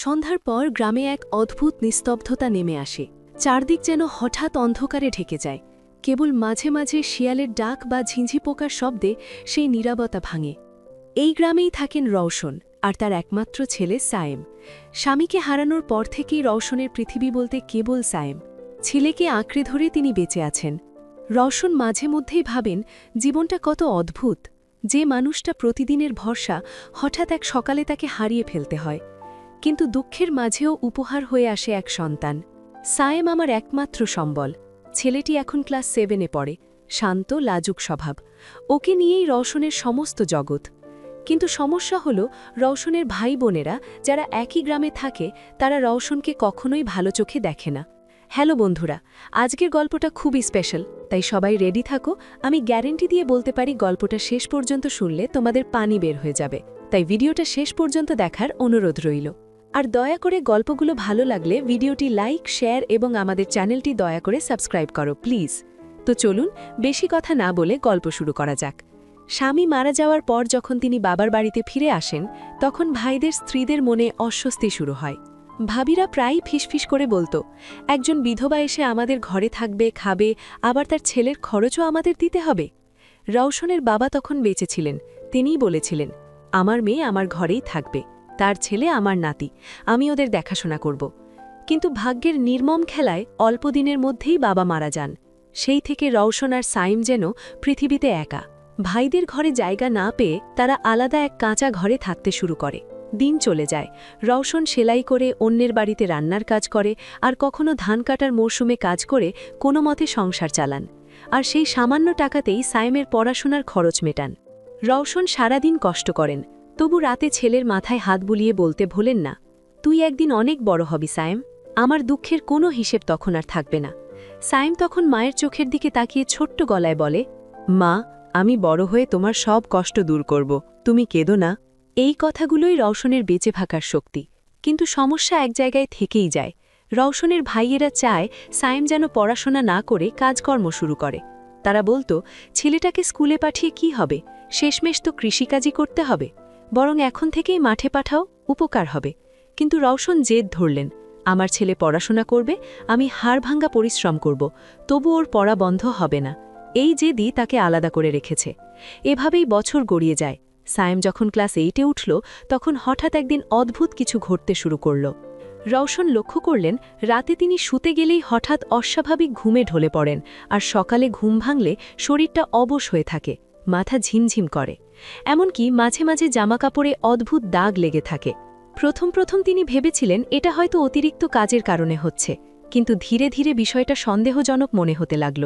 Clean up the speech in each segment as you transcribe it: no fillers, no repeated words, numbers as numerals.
সন্ধ্যার পর গ্রামে এক অদ্ভুত নিস্তব্ধতা নেমে আসে। চারদিক যেন হঠাৎ অন্ধকারে ঢেকে যায়। কেবল মাঝে মাঝে শিয়ালের ডাক বা ঝিঁঝি পোকার শব্দে সেই নীরবতা ভাঙে। এই গ্রামেই থাকেন রওশন আর তার একমাত্র ছেলে সায়েম। স্বামীকে হারানোর পর থেকেই রওশনের পৃথিবী বলতে কেবল সায়েম। ছেলেকে আঁকড়ে ধরে তিনি বেঁচে আছেন। রওশন মাঝে মধ্যেই ভাবেন জীবনটা কত অদ্ভুত, যে মানুষটা প্রতিদিনের ভরসা হঠাৎ এক সকালে তাকে হারিয়ে ফেলতে হয়। কিন্তু দুঃখের মাঝেও উপহার হয়ে আসে এক সন্তান। সায়েম আমার একমাত্র সম্বল। ছেলেটি এখন ক্লাস 7-এ পড়ে, শান্ত লাজুক স্বভাব। ওকে নিয়েই রওশনের সমস্ত জগৎ। কিন্তু সমস্যা হল রওশনের ভাই বোনেরা যারা একই গ্রামে থাকে তারা রওশনকে কখনোই ভালো চোখে দেখে না। হ্যালো বন্ধুরা, আজকের গল্পটা খুবই স্পেশাল, তাই সবাই রেডি থাকো। আমি গ্যারেন্টি দিয়ে বলতে পারি গল্পটা শেষ পর্যন্ত শুনলে তোমাদের পানি বের হয়ে যাবে। তাই ভিডিওটা শেষ পর্যন্ত দেখার অনুরোধ রইল। আর দয়া করে গল্পগুলো ভালো লাগলে ভিডিওটি লাইক, শেয়ার এবং আমাদের চ্যানেলটি দয়া করে সাবস্ক্রাইব করো প্লিজ। তো চলুন বেশি কথা না বলে গল্প শুরু করা যাক। স্বামী মারা যাওয়ার পর যখন তিনি বাবার বাড়িতে ফিরে আসেন, তখন ভাইদের স্ত্রীদের মনে অস্বস্তি শুরু হয়। ভাবিরা প্রায়ই ফিসফিস করে বলতো, একজন বিধবা এসে আমাদের ঘরে থাকবে, খাবে, আবার তার ছেলের খরচও আমাদের দিতে হবে। রওশনের বাবা তখন বেঁচে ছিলেন। তিনিই বলেছিলেন, আমার মেয়ে আমার ঘরেই থাকবে, তার ছেলে আমার নাতি, আমি ওদের দেখাশোনা করব। কিন্তু ভাগ্যের নির্মম খেলায় অল্প দিনের মধ্যেই বাবা মারা যান। সেই থেকে রওশন আর সাইম যেন পৃথিবীতে একা। ভাইদের ঘরে জায়গা না পেয়ে তারা আলাদা এক কাঁচা ঘরে থাকতে শুরু করে। দিন চলে যায়। রওশন সেলাই করে অন্যের বাড়িতে রান্নার কাজ করে, আর কখনো ধান কাটার মরশুমে কাজ করে কোনো মতে সংসার চালান। আর সেই সামান্য টাকাতেই সাইমের পড়াশোনার খরচ মেটান। রওশন সারাদিন কষ্ট করেন, তবু রাতে ছেলের মাথায় হাত বুলিয়ে বলতে ভোলেন না, তুই একদিন অনেক বড় হবি সায়েম, আমার দুঃখের কোনো হিসেব তখন আর থাকবে না। সায়েম তখন মায়ের চোখের দিকে তাকিয়ে ছোট্ট গলায় বলে, মা, আমি বড় হয়ে তোমার সব কষ্ট দূর করব, তুমি কেঁদো না। এই কথাগুলোই রওশনের বেঁচে থাকার শক্তি। কিন্তু সমস্যা এক জায়গায় থেকেই যায়। রওশনের ভাইয়েরা চায় সায়েম যেন পড়াশোনা না করে কাজকর্ম শুরু করে। তারা বলতো, ছেলেটাকে স্কুলে পাঠিয়ে কি হবে, শেষমেশ তো কৃষিকাজই করতে হবে, বরং এখন থেকেই মাঠে পাঠাও, উপকার হবে। কিন্তু রওশন জেদ ধরলেন, আমার ছেলে পড়াশোনা করবে, আমি হাড়ভাঙ্গা পরিশ্রম করব, তবু ওর পড়া বন্ধ হবে না। এই জেদই তাকে আলাদা করে রেখেছে। এভাবেই বছর গড়িয়ে যায়। সায়েম যখন ক্লাস 8-এ উঠল, তখন হঠাৎ একদিন অদ্ভুত কিছু ঘটতে শুরু করল। রওশন লক্ষ্য করলেন, রাতে তিনি শুতে গেলেই হঠাৎ অস্বাভাবিক ঘুমে ঢলে পড়েন, আর সকালে ঘুম ভাঙলে শরীরটা অবশ হয়ে থাকে, মাথা ঝিমঝিম করে। এমনকি মাঝে মাঝে জামাকাপড়ে অদ্ভুত দাগ লেগে থাকে। প্রথম তিনি ভেবেছিলেন এটা হয়তো অতিরিক্ত কাজের কারণে হচ্ছে, কিন্তু ধীরে ধীরে বিষয়টা সন্দেহজনক মনে হতে লাগল।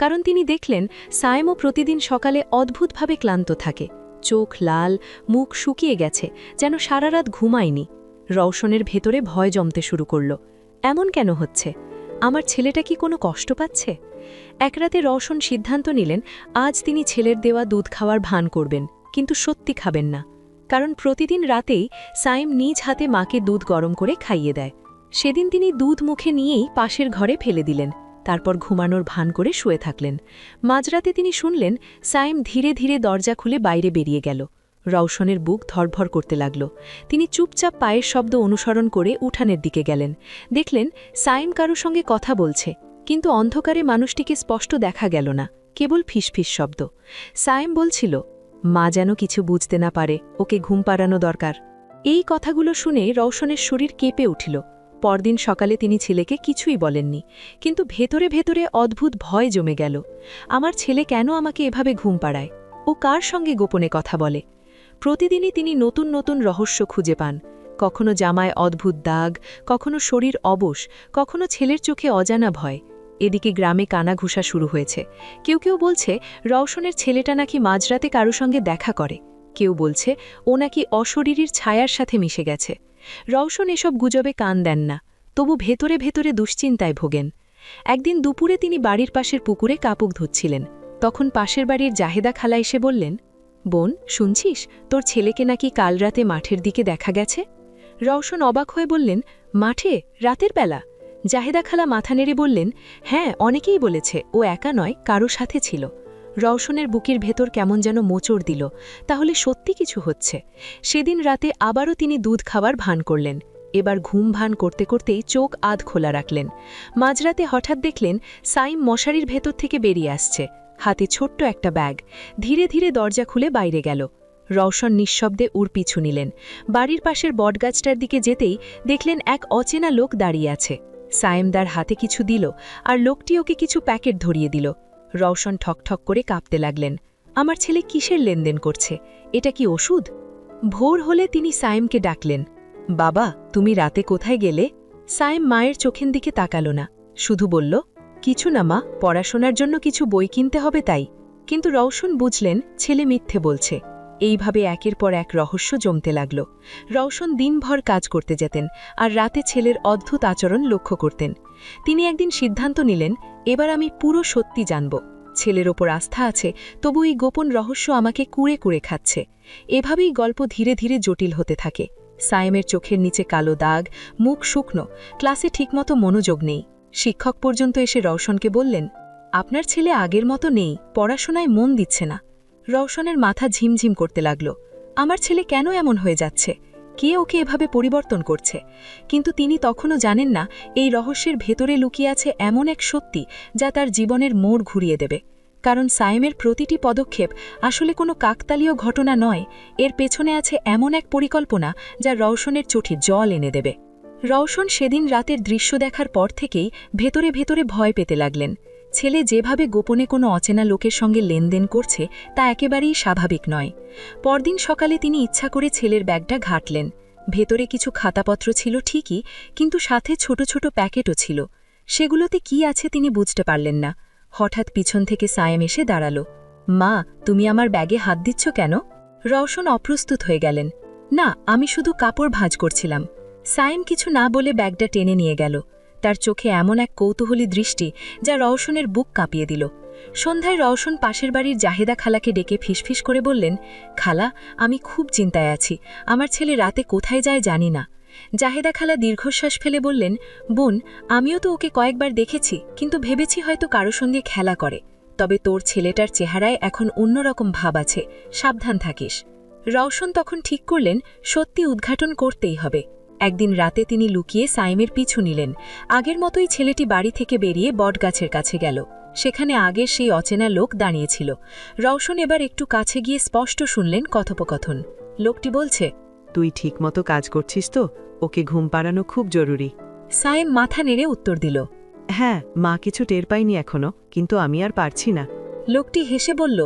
কারণ তিনি দেখলেন সায়েমও প্রতিদিন সকালে অদ্ভুতভাবে ক্লান্ত থাকে, চোখ লাল, মুখ শুকিয়ে গেছে, যেন সারা রাত ঘুমায়নি। রওশনের ভেতরে ভয় জমতে শুরু করল। এমন কেন হচ্ছে? আমার ছেলেটা কি কোনো কষ্ট পাচ্ছে? এক রাতে রওশন সিদ্ধান্ত নিলেন, আজ তিনি ছেলের দেওয়া দুধ খাওয়ার ভান করবেন, কিন্তু সত্যি খাবেন না। কারণ প্রতিদিন রাতেই সাইম নিজ হাতে মাকে দুধ গরম করে খাইয়ে দেয়। সেদিন তিনি দুধ মুখে নিয়েই পাশের ঘরে ফেলে দিলেন, তারপর ঘুমানোর ভান করে শুয়ে থাকলেন। মাঝরাতে তিনি শুনলেন সাইম ধীরে ধীরে দরজা খুলে বাইরে বেরিয়ে গেল। রওশনের বুক ধরভর করতে লাগল। তিনি চুপচাপ পায়ের শব্দ অনুসরণ করে উঠানের দিকে গেলেন। দেখলেন সাইম কারো সঙ্গে কথা বলছে, কিন্তু অন্ধকারে মানুষটিকে স্পষ্ট দেখা গেল না, কেবল ফিসফিস শব্দ। সাইম বলছিল, মা যেন কিছু বুঝতে না পারে, ওকে ঘুম পাড়ানো দরকার। এই কথাগুলো শুনে রওশনের শরীর কেঁপে উঠল। পরদিন সকালে তিনি ছেলেকে কিছুই বলেননি, কিন্তু ভেতরে ভেতরে অদ্ভুত ভয় জমে গেল। আমার ছেলে কেন আমাকে এভাবে ঘুম পাড়ায়? ও কার সঙ্গে গোপনে কথা বলে? প্রতিদিনই তিনি নতুন নতুন রহস্য খুঁজে পান। কখনো জামায় অদ্ভুত দাগ, কখনো শরীর অবশ, কখনো ছেলের চোখে অজানা ভয়। এদিকে গ্রামে কানাঘুষা শুরু হয়েছে। কেউ কেউ বলছে রওশনের ছেলেটা নাকি মাঝরাতে কারো সঙ্গে দেখা করে, কেউ বলছে ও নাকি অশরীরীর ছায়ার সাথে মিশে গেছে। রওশন এসব গুজবে কান দেন না, তবু ভেতরে ভেতরে দুশ্চিন্তায় ভোগেন। একদিন দুপুরে তিনি বাড়ির পাশের পুকুরে কাপড় ধুচ্ছিলেন। তখন পাশের বাড়ির জাহেদা খালা এসে বললেন, বোন, শুনছিস তোর ছেলেকে নাকি কাল রাতে মাঠের দিকে দেখা গেছে? রওশন অবাক হয়ে বললেন, মাঠে, রাতের বেলা? জাহেদা খালা মাথা নেড়ে বললেন, হ্যাঁ, অনেকেই বলেছে ও একা নয়, কারো সাথে ছিল। রওশনের বুকের ভেতর কেমন যেন মোচড় দিল, তাহলে সত্যি কিছু হচ্ছে। সেদিন রাতে আবারও তিনি দুধ খাওয়ার ভান করলেন, এবার ঘুম ভান করতে করতেই চোখ আধ খোলা রাখলেন। মাঝরাতে হঠাৎ দেখলেন সাইম মশারির ভেতর থেকে বেরিয়ে আসছে, হাতে ছোট্ট একটা ব্যাগ। ধীরে ধীরে দরজা খুলে বাইরে গেল। রওশন নিঃশব্দে ওর পিছু নিলেন। বাড়ির পাশের বটগাছটার দিকে যেতেই দেখলেন এক অচেনা লোক দাঁড়িয়ে আছে। সাইম তার হাতে কিছু দিল, আর লোকটি ওকে কিছু প্যাকেট ধরিয়ে দিল। রওশন ঠকঠক করে কাঁপতে লাগলেন। আমার ছেলে কিসের লেনদেন করছে? এটা কি ওষুধ? ভোর হলে তিনি সাইমকে ডাকলেন। বাবা, তুমি রাতে কোথায় গেলে? সাইম মায়ের চোখের দিকে তাকালো না, শুধু বলল, কিছু না মা, পড়াশোনার জন্য কিছু বই কিনতে হবে তাই। কিন্তু রওশন বুঝলেন ছেলে মিথ্যে বলছে। এইভাবে একের পর এক রহস্য জমতে লাগল। রওশন দিনভর কাজ করতে যেতেন, আর রাতে ছেলের অদ্ভুত আচরণ লক্ষ্য করতেন। তিনি একদিন সিদ্ধান্ত নিলেন, এবার আমি পুরো সত্যি জানব। ছেলের ওপর আস্থা আছে, তবু এই গোপন রহস্য আমাকে কুড়ে কুড়ে খাচ্ছে। এভাবেই গল্প ধীরে ধীরে জটিল হতে থাকে। সাইমের চোখের নিচে কালো দাগ, মুখ শুকনো, ক্লাসে ঠিকমতো মনোযোগ নেই। শিক্ষক পর্যন্ত এসে রওশনকে বললেন, আপনার ছেলে আগের মতো নেই, পড়াশোনায় মন দিচ্ছে না। রওশনের মাথা ঝিমঝিম করতে লাগল। আমার ছেলে কেন এমন হয়ে যাচ্ছে? কে ওকে এভাবে পরিবর্তন করছে? কিন্তু তিনি তখনও জানেন না এই রহস্যের ভেতরে লুকিয়ে আছে এমন এক সত্যি যা তার জীবনের মোড় ঘুরিয়ে দেবে। কারণ সাইমের প্রতিটি পদক্ষেপ আসলে কোনো কাকতালীয় ঘটনা নয়, এর পেছনে আছে এমন এক পরিকল্পনা যা রওশনের চোখে জল এনে দেবে। রওশন সেদিন রাতের দৃশ্য দেখার পর থেকেই ভেতরে ভেতরে ভয় পেতে লাগলেন। ছেলে যেভাবে গোপনে কোনো অচেনা লোকের সঙ্গে লেনদেন করছে তা একেবারেই স্বাভাবিক নয়। পরদিন সকালে তিনি ইচ্ছা করে ছেলের ব্যাগটা ঘাঁটলেন। ভেতরে কিছু খাতাপত্র ছিল ঠিকই, কিন্তু সাথে ছোট ছোট প্যাকেটও ছিল। সেগুলোতে কি আছে তিনি বুঝতে পারলেন না। হঠাৎ পিছন থেকে সায়েম এসে দাঁড়াল। মা, তুমি আমার ব্যাগে হাত দিচ্ছ কেন? রওশন অপ্রস্তুত হয়ে গেলেন। না, আমি শুধু কাপড় ভাঁজ করছিলাম। সায়েম কিছু না বলে ব্যাগটা টেনে নিয়ে গেল। তার চোখে এমন এক কৌতূহলী দৃষ্টি যা রওশনের বুক কাঁপিয়ে দিল। সন্ধ্যায় রওশন পাশের বাড়ির জাহেদা খালাকে ডেকে ফিসফিস করে বললেন, খালা, আমি খুব চিন্তায় আছি, আমার ছেলে রাতে কোথায় যায় জানি না। জাহেদা খালা দীর্ঘশ্বাস ফেলে বললেন, বোন, আমিও তো ওকে কয়েকবার দেখেছি, কিন্তু ভেবেছি হয়তো কারো সঙ্গে খেলা করে। তবে তোর ছেলেটার চেহারায় এখন অন্যরকম ভাব আছে, সাবধান থাকিস। রওশন তখন ঠিক করলেন সত্যি উদ্ঘাটন করতেই হবে। একদিন রাতে তিনি লুকিয়ে সাইমের পিছু নিলেন। আগের মতোই ছেলেটি বাড়ি থেকে বেরিয়ে বটগাছের কাছে গেল। সেখানে আগের সেই অচেনা লোক দাঁড়িয়েছিল। রওশন এবার একটু কাছে গিয়ে স্পষ্ট শুনলেন কথোপকথন। লোকটি বলছে, তুই ঠিকমতো কাজ করছিস তো? ওকে ঘুম পাড়ানো খুব জরুরি। সাইম মাথা নেড়ে উত্তর দিল, হ্যাঁ, মা কিছু টের পাইনি এখনো, কিন্তু আমি আর পারছি না। লোকটি হেসে বলল,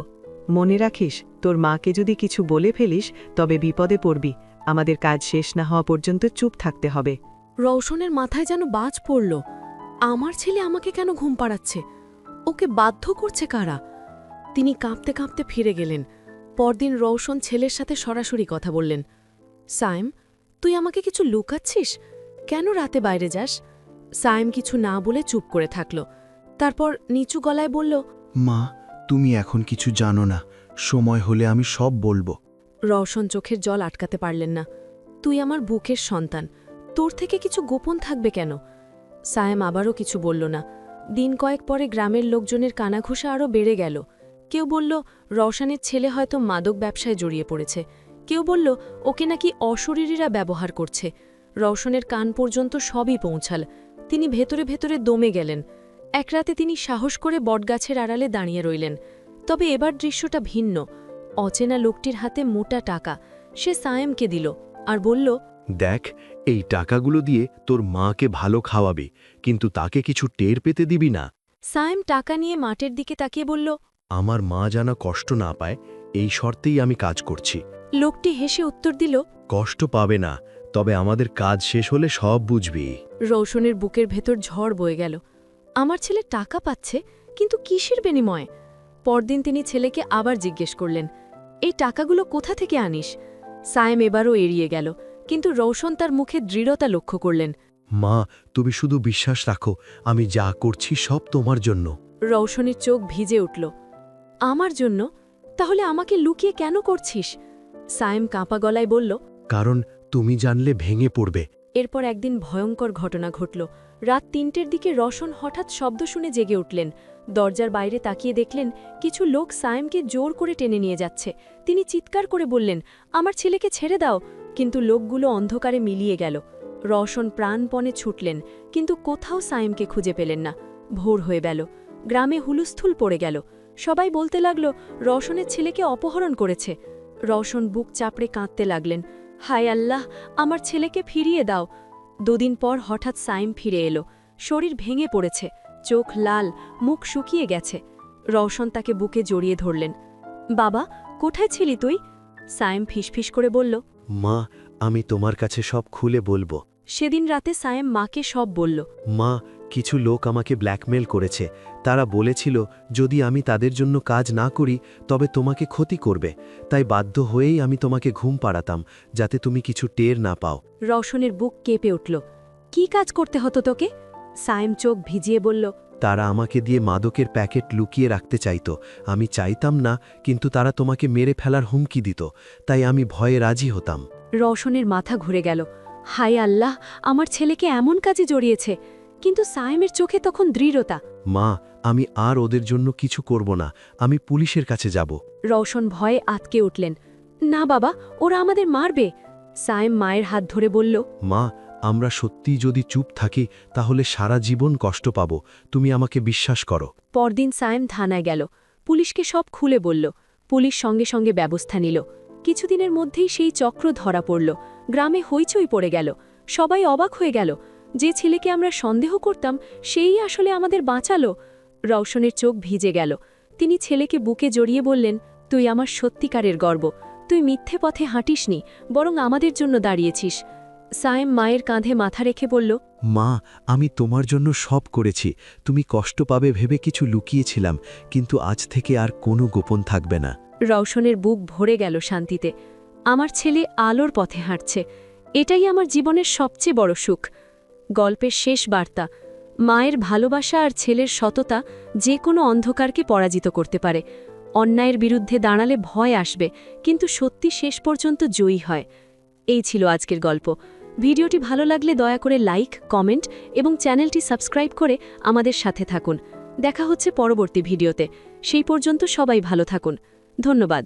মনে রাখিস, তোর মাকে যদি কিছু বলে ফেলিস তবে বিপদে পড়বি। আমাদের কাজ শেষ না হওয়া পর্যন্ত চুপ থাকতে হবে। রওশনের মাথায় যেন বাজ পড়ল। আমার ছেলে আমাকে কেন ঘুম পাড়াচ্ছে? ওকে বাধ্য করছে কারা? তিনি কাঁপতে কাঁপতে ফিরে গেলেন। পরদিন রওশন ছেলের সাথে সরাসরি কথা বললেন। সাইম, তুই আমাকে কিছু লুকাচ্ছিস? কেন রাতে বাইরে যাস? সাইম কিছু না বলে চুপ করে থাকল। তারপর নিচু গলায় বলল, মা, তুমি এখন কিছু জানো না, সময় হলে আমি সব বলবো। রওশন চোখের জল আটকাতে পারলেন না। তুই আমার বুকের সন্তান, তোর থেকে কিছু গোপন থাকবে কেন? সায়েম আবারও কিছু বলল না। দিন কয়েক পরে গ্রামের লোকজনের কানাঘুষা আরও বেড়ে গেল। কেউ বলল রওশনের ছেলে হয়তো মাদক ব্যবসায় জড়িয়ে পড়েছে। কেউ বলল ওকে নাকি অশরীরীরা ব্যবহার করছে। রওশনের কান পর্যন্ত সবই পৌঁছাল। তিনি ভেতরে ভেতরে দমে গেলেন। এক রাতে তিনি সাহস করে বটগাছের আড়ালে দাঁড়িয়ে রইলেন। তবে এবার দৃশ্যটা ভিন্ন। অচেনা লোকটির হাতে মোটা টাকা। সে সায়েমকে দিল আর বলল, দেখ, এই টাকাগুলো দিয়ে তোর মাকে ভালো খাওয়াবে, কিন্তু তাকে কিছু টের পেতে দিবি না। সায়েম টাকা নিয়ে মাঠের দিকে তাকিয়ে বলল, আমার মা যেন কষ্ট না পায়, এই শর্তেই আমি কাজ করছি। লোকটি হেসে উত্তর দিল, কষ্ট পাবে না, তবে আমাদের কাজ শেষ হলে সব বুঝবি। রওশনের বুকের ভেতর ঝড় বয়ে গেল। আমার ছেলে টাকা পাচ্ছে, কিন্তু কিসের বিনিময়ে? পরদিন তিনি ছেলেকে আবার জিজ্ঞেস করলেন, এই টাকাগুলো কোথা থেকে আনিস? সায়েম এবারও এড়িয়ে গেল, কিন্তু রওশন তার মুখে দৃঢ়তা লক্ষ্য করলেন। মা, তুমি শুধু বিশ্বাস রাখো, আমি যা করছি সব তোমার জন্য। রওশনের চোখ ভিজে উঠল। আমার জন্য? তাহলে আমাকে লুকিয়ে কেন করছিস? সায়েম কাঁপা গলায় বলল, কারণ তুমি জানলে ভেঙে পড়বে। এরপর একদিন ভয়ঙ্কর ঘটনা ঘটল। রাত ৩টের দিকে রওশন হঠাৎ শব্দ শুনে জেগে উঠলেন। দরজার বাইরে তাকিয়ে দেখলেন কিছু লোক সায়েমকে জোর করে টেনে নিয়ে যাচ্ছে। তিনি চিৎকার করে বললেন, আমার ছেলেকে ছেড়ে দাও, কিন্তু লোকগুলো অন্ধকারে মিলিয়ে গেল। রওশন প্রাণপণে ছুটলেন, কিন্তু কোথাও সাইমকে খুঁজে পেলেন না। ভোর হয়ে গেল, গ্রামে হুলস্থুল পড়ে গেল। সবাই বলতে লাগল রওশনের ছেলেকে অপহরণ করেছে। রওশন বুক চাপড়ে কাঁদতে লাগলেন, হায় আল্লাহ, আমার ছেলেকে ফিরিয়ে দাও। দুদিন পর হঠাৎ সাইম ফিরে এলো। শরীর ভেঙে পড়েছে, চোখ লাল, মুখ শুকিয়ে গেছে। রওশন তাকে বুকে জড়িয়ে ধরলেন। বাবা, কোথায় ছিলি তুই? সাইম ফিসফিস করে বলল, মা, আমি তোমার কাছে সব খুলে বলবো। সেদিন রাতে সাইম মাকে সব বলল। মা, কিছু লোক আমাকে ব্ল্যাকমেল করেছে। তারা বলেছিল যদি আমি তাদের জন্য কাজ না করি তবে তোমাকে ক্ষতি করবে, তাই বাধ্য হয়েই আমি তোমাকে ঘুম পাড়াতাম, যাতে তুমি কিছু টের না পাও। রওশনের বুক কেঁপে উঠল। কি কাজ করতে হতো তোকে? সাইম চোখ ভিজিয়ে বলল, তারা আমাকে দিয়ে মাদকের প্যাকেট লুকিয়ে রাখতে চাইত। আমি চাইতাম না, কিন্তু তারা তোমাকে মেরে ফেলার হুমকি দিত, তাই আমি ভয়ে রাজি হতাম। রওশনের মাথা ঘুরে গেল। হায় আল্লাহ, আমার ছেলেকে এমন কাজে জড়িয়েছে। কিন্তু সাইমের চোখে তখন দৃঢ়তা। মা, আমি আর ওদের জন্য কিছু করব না, আমি পুলিশের কাছে যাব। রওশন ভয়ে আতকে উঠলেন। না বাবা, ওরা আমাদের মারবে। সাইম মায়ের হাত ধরে বলল, মা, আমরা সত্যিই যদি চুপ থাকি তাহলে সারা জীবন কষ্ট পাব, তুমি আমাকে বিশ্বাস করো। পরদিন সাইম থানায় গেল, পুলিশকে সব খুলে বলল। পুলিশ সঙ্গে সঙ্গে ব্যবস্থা নিল। কিছুদিনের মধ্যেই সেই চক্র ধরা পড়ল। গ্রামে হইচই পড়ে গেল। সবাই অবাক হয়ে গেল, যে ছেলেকে আমরা সন্দেহ করতাম সেই আসলে আমাদের বাঁচালো। রওশনের চোখ ভিজে গেল। তিনি ছেলেকে বুকে জড়িয়ে বললেন, তুই আমার সত্যিকারের গর্ব। তুই মিথ্যে পথে হাঁটিসনি, বরং আমাদের জন্য দাঁড়িয়েছিস। সাইম মায়ের কাঁধে মাথা রেখে বলল, মা, আমি তোমার জন্য সব করেছি। তুমি কষ্ট পাবে ভেবে কিছু লুকিয়েছিলাম, কিন্তু আজ থেকে আর কোনো গোপন থাকবে না। রওশনের বুক ভরে গেল শান্তিতে। আমার ছেলে আলোর পথে হাঁটছে, এটাই আমার জীবনের সবচেয়ে বড় সুখ। গল্পের শেষ বার্তা, মায়ের ভালোবাসা আর ছেলের সততা যে কোনো অন্ধকারকে পরাজিত করতে পারে। অন্যায়ের বিরুদ্ধে দাঁড়ালে ভয় আসবে, কিন্তু সত্যি শেষ পর্যন্ত জয়ী হয়। এই ছিল আজকের গল্প। ভিডিওটি ভালো লাগলে দয়া করে লাইক, কমেন্ট এবং চ্যানেলটি সাবস্ক্রাইব করে আমাদের সাথে থাকুন। দেখা হচ্ছে পরবর্তী ভিডিওতে। সেই পর্যন্ত সবাই ভালো থাকুন। ধন্যবাদ।